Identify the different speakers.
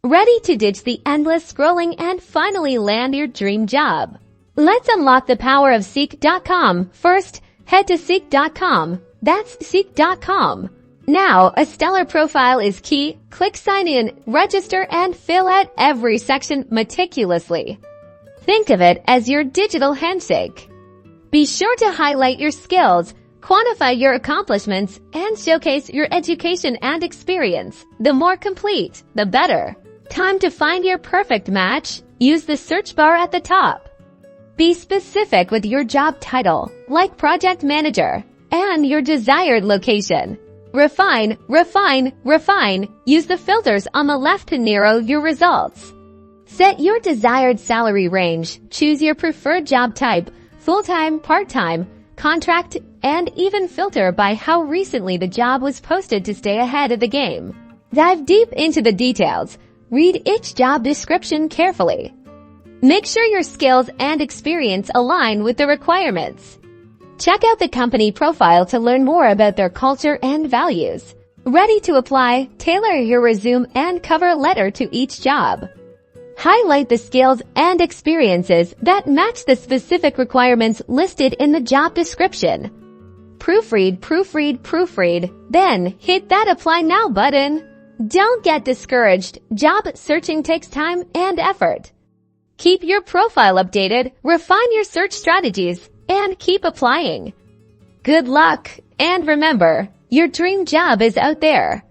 Speaker 1: Ready to ditch the endless scrolling and finally land your dream job? Let's unlock the power of Seek.com. First, head to Seek.com. That's Seek.com. Now, a stellar profile is key. Click sign in, register, and fill out every section meticulously. Think of it as your digital handshake. Be sure to highlight your skills, quantify your accomplishments, and showcase your education and experience. The more complete, the better. Time to find your perfect match. Use the search bar at the top. Be specific with your job title, like project manager, and your desired location. Refine, refine, refine. Use the filters on the left to narrow your results. Set your desired salary range. Choose your preferred job type, full-time, part-time, contract, and even filter by how recently the job was posted to stay ahead of the game. Dive deep into the details. Read each job description carefully. Make sure your skills and experience align with the requirements. Check out the company profile to learn more about their culture and values. Ready to apply? Tailor your resume and cover letter to each job. Highlight the skills and experiences that match the specific requirements listed in the job description. Proofread, proofread, proofread, then hit that Apply Now button. Don't get discouraged. Job searching takes time and effort. Keep your profile updated, refine your search strategies, and keep applying. Good luck, and remember, your dream job is out there.